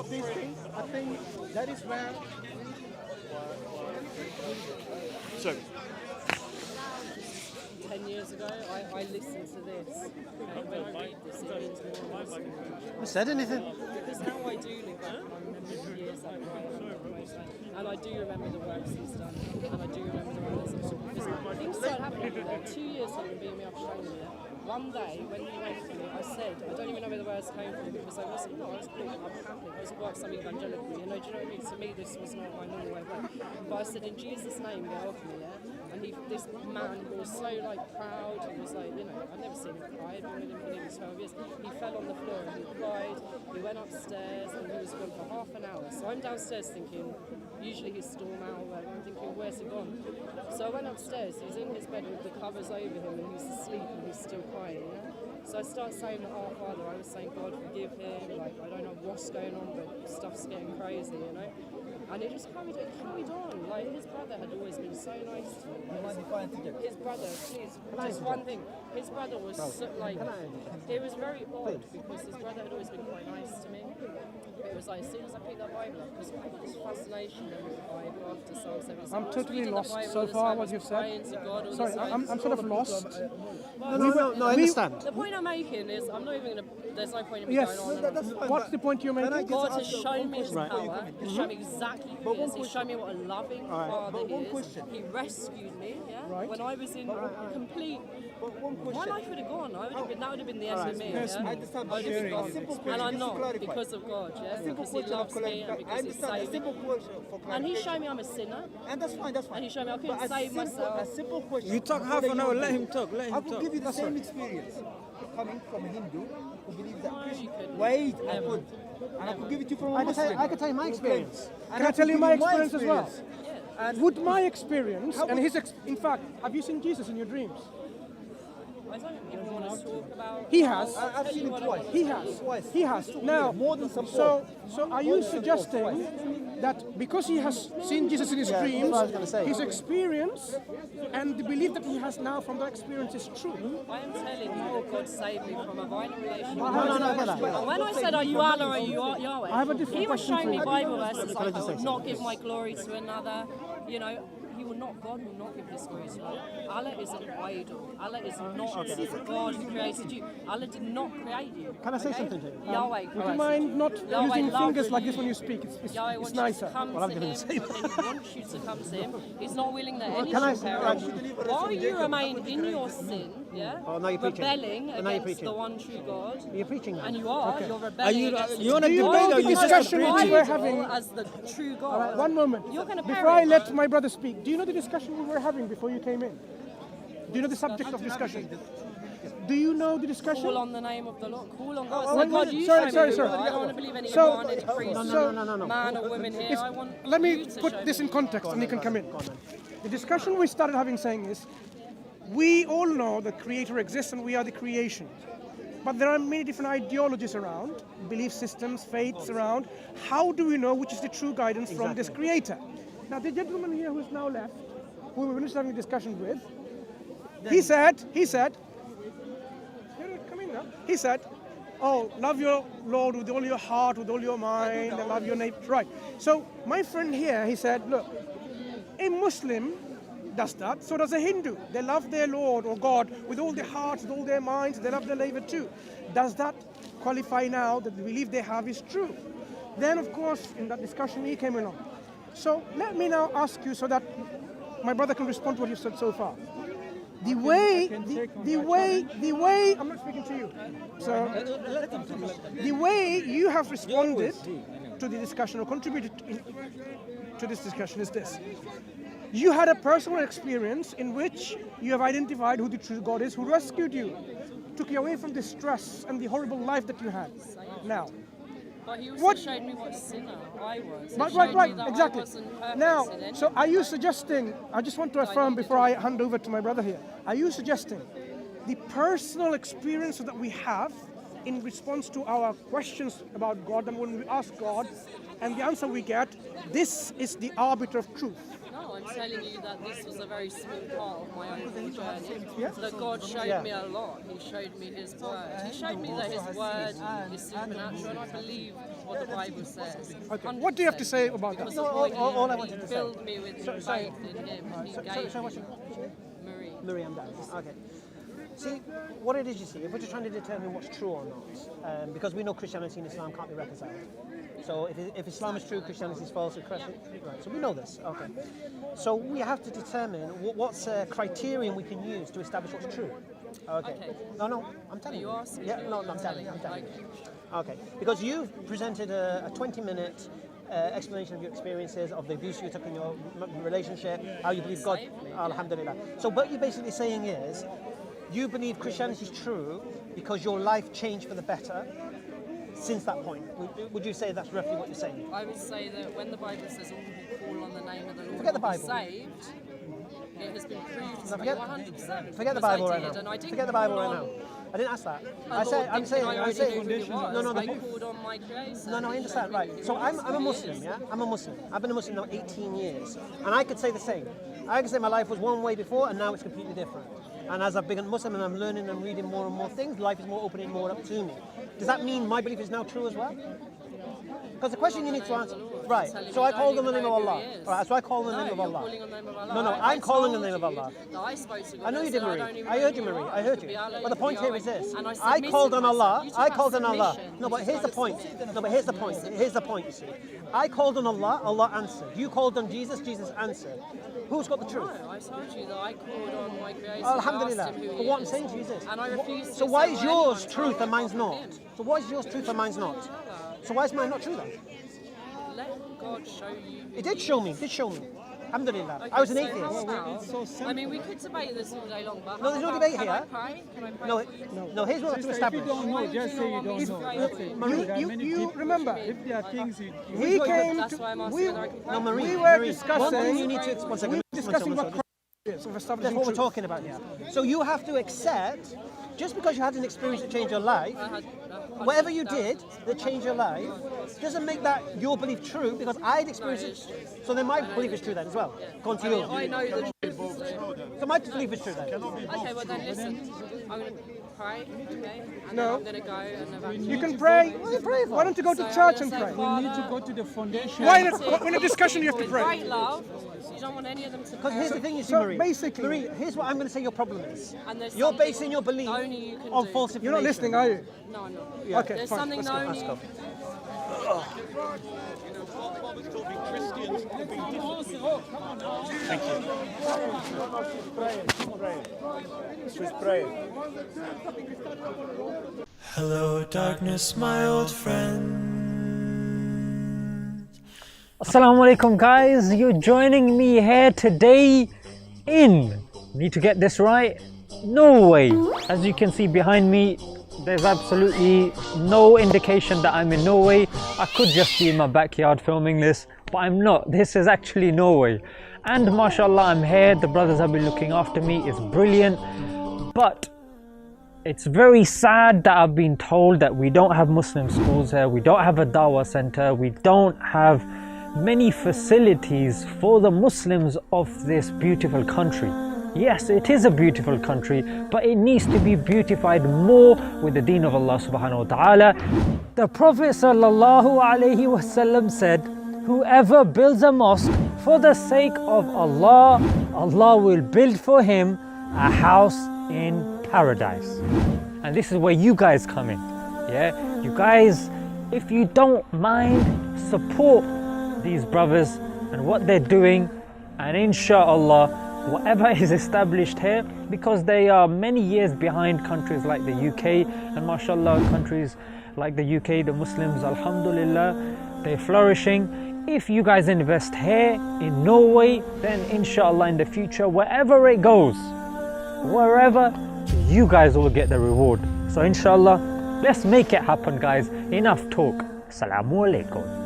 of these things, I think that is where. So, 10 years ago, I listened to this. And when I read this, it means more and more. I said anything? Because now I do look back, I remember the years that and I do remember the works he's done, and I do remember the others as well. Because things started happening. 2 years have been beating me up strongly. One day, when he went for me, I said, I don't even know where the words came from, because I wasn't, I was cool, I'm Catholic, I was at work, something evangelical, do you know what I mean? To me, this was not my normal way of life. But I said, in Jesus' name, get off me, yeah? And this man was so proud, he was I've never seen him cry, I've been with him for nearly 12 years. He fell on the floor and he cried, he went upstairs and he was gone for half an hour. So I'm downstairs thinking, usually he's storm out or whatever, I'm thinking, where's he gone? So I went upstairs, he's in his bed with the covers over him and he's asleep and he's still crying, So I start saying the Our Father, I was saying, God forgive him, I don't know what's going on, but stuff's getting crazy, And it just carried on. His brother had always been so nice to me. His brother, please, just one thing. His brother was it was very odd because his brother had always been quite nice to me. It was as soon as I picked that Bible up, because I got this fascination with the Bible after Psalm 77. I'm totally lost so far what you've said. Sorry, I'm sort of lost. No, I understand. The point I'm making is, I'm not even going to, there's no point in me going on. What's the point you're making? God has shown me his power, he's shown me exactly who he is, he's shown me what a loving father he is. He rescued me, when I was in complete... My life would have gone, that would have been the end of me, I would have been gone. And I'm not, because of God, because he loves me and because he saved me. And he showed me I'm a sinner. And that's fine. And he showed me I couldn't save myself. A simple question. You talk half an hour, let him talk. I could give you the same experience. Coming from a Hindu who believes that you couldn't. wait, I could. And I could give it to you from a Muslim. I could tell you my experience. And Can I tell you my experience as well? Yeah. Would my experience and his in fact, have you seen Jesus in your dreams? I don't even want to talk about... He has. I've seen it twice. He has. Twice. He has. Now, more than some so are you suggesting that because he has seen Jesus in his dreams, his experience and the belief that he has now from that experience is true? I am telling you that God saved me from a violent relationship. No. When I said, are you Allah or are you Yahweh? I have a different he was question showing for me you. Bible verses like, I will not give my glory to another, God will not give his glory to you. Allah is an idol. Allah is not God who created you. Allah did not create you. Can I say something to you? Yahweh. Would you mind not using fingers like this when you speak? Yahweh It's wants nicer. you to come to him, and he wants you to come to him. He's not willing that any Can I should say- perish. While you remain in your sin, Oh, now you're preaching. rebelling Now you're against preaching. the one true God, You're preaching now. and you are, Okay. you're rebelling against you want to Do you debate know or the you just discussion preaching? we were idol having? as the true God. All right, one moment. You're going to Before I perish. let my brother speak, do you know the discussion we were having before you came in? Do you know the subject of discussion? Do you know the discussion? Call on the name of the Lord. Call on God. Oh, So God, you sorry, show me sorry. who you are. I don't want to believe any So- man, any priest, No. man or woman here. I want Let you me to put show this me. in context and you can come in. The discussion we started having saying is, we all know the Creator exists and we are the creation. But there are many different ideologies around, belief systems, faiths around. How do we know which is the true guidance from this Creator? Now the gentleman here who is now left, who we were just having a discussion with, he said, he said, oh, love your Lord with all your heart, with all your mind, and love your neighbor. Right. So my friend here, he said, look, a Muslim does that, so does a Hindu. They love their Lord or God with all their hearts, with all their minds, they love their neighbor too. Does that qualify now that the belief they have is true? Then of course, in that discussion, he came along. So let me now ask you so that my brother can respond to what you've said so far. The way, I'm not speaking to you. So, the way you have responded to the discussion or contributed to this discussion is this. You had a personal experience in which you have identified who the true God is, who rescued you, took you away from the stress and the horrible life that you had. Now, But he also showed me what sinner I was. He right, showed me that exactly. I wasn't perfect Now, in any so are way. you suggesting, I just want to affirm before I hand over to my brother here, are you suggesting the personal experience that we have in response to our questions about God, and when we ask God, and the answer we get, this is the arbiter of truth? No, I'm telling you that this was a very small part of my overall journey. That God showed me a lot. He showed me His word. He showed me that His word is supernatural, and I believe what the Bible says. Okay. What do you have to say about that? All I wanted He to say. filled me with faith in Him. He gave So what's me your Marie. Miriam Dad. Okay. See, what it is, you see, if we're just trying to determine what's true or not, because we know Christianity and Islam can't be reconciled. So if Islam is true, Christianity is false, right, so we know this, okay. So we have to determine what's a criterion we can use to establish what's true. Okay. No, I'm telling you. Are you asking? Yeah, no, I'm telling you. Okay, because you've presented a 20-minute explanation of your experiences, of the abuse you took in your relationship, how you believe God, alhamdulillah. So what you're basically saying is, you believe Christianity is true because your life changed for the better since that point. Would you say that's roughly what you're saying? I would say that when the Bible says all who call on the name of the Lord Forget the will be Bible. saved, it has been proved to be Forget- 100%. Forget the because I Bible right did, now. and I didn't Forget the Bible call right on now. I didn't ask that. a I'm saying, Lord thinking I already knew who he was. no, I called on my Creator. No, I understand, right. So I'm a Muslim, yeah? I'm a Muslim. I've been a Muslim now 18 years. And I could say the same. I could say my life was one way before and now it's completely different. And as I've become a Muslim and I'm learning and reading more and more things, life is more opening more up to me. Does that mean my belief is now true as well? Because the question you need to answer, right, so I called on the name of Allah. Right, so I called on the name of Allah. No, I'm calling on the name of Allah. I know you did, Marie. I heard you, Marie. I heard you. But the point here is this. I called on Allah. I called on Allah. No, but here's the point. No, but here's the point. Here's the point, you see. I called on Allah. Allah answered. You called on Jesus. Jesus answered. Who's got the truth? No, I told you that I called on my Creator. Alhamdulillah. But what I'm saying to you is this. And I refuse to So why is say yours anyone truth and told mine's me not? him. So why is yours truth and mine's not? So why is mine not true then? Let God show you. It did show me. It did show me. Alhamdulillah. I was an So atheist. how about- I mean, we could debate this all day long, but No, there's no how debate about- here. Can I pray? Can I pray? No, here's what I have to establish. If you don't know, just say you don't know. That's it. You remember, If there are things you he came That's to, why I'm asking we, whether I can pray. No, Marie. we were Marie, one thing discussing, you need to one second. discussing what That's Christ is of establishing what we're truth. talking about here. So you have to accept, just because you had an experience that changed your life, whatever you did that changed your life, doesn't make that your belief true because I'd experienced it. So then my belief is true then as well. Go on to yours. I know the truth. So my belief is true then. Okay, well then listen. I'm going to pray, okay? And No. then I'm going to go and evacuate. You can pray. Why don't you go to So I'm church gonna and say, pray? need to Father, go to the foundation. Why in a discussion you have to with pray? great love, you don't want any of them to Because here's the thing you see, So Marie. basically- Marie, here's what I'm going to say your problem is. And there's You're something basing your belief only you can on do. false information. You're not listening, are you? No, I'm not. Yeah. Okay, There's fine. something Let's that go. only Let's go. Hello, darkness, my old friend. Assalamu alaikum guys, you're joining me here today in, need to get this right, Norway. As you can see behind me, there's absolutely no indication that I'm in Norway. I could just be in my backyard filming this, but I'm not. This is actually Norway. And mashallah, I'm here, the brothers have been looking after me, it's brilliant. But it's very sad that I've been told that we don't have Muslim schools here, we don't have a Dawah center, we don't have many facilities for the Muslims of this beautiful country. Yes, it is a beautiful country, but it needs to be beautified more with the deen of Allah subhanahu wa ta'ala. The Prophet sallallahu alaihi wasallam said, whoever builds a mosque for the sake of Allah, Allah will build for him a house in paradise. And this is where you guys come in. Yeah, you guys, if you don't mind, support these brothers and what they're doing, and inshallah whatever is established here, because they are many years behind countries like the UK, and mashallah countries like the UK, the Muslims, alhamdulillah, they're flourishing. If you guys invest here in Norway, then inshallah in the future, wherever it goes, wherever, you guys will get the reward. So inshallah, let's make it happen guys. Enough talk. Assalamu alaikum.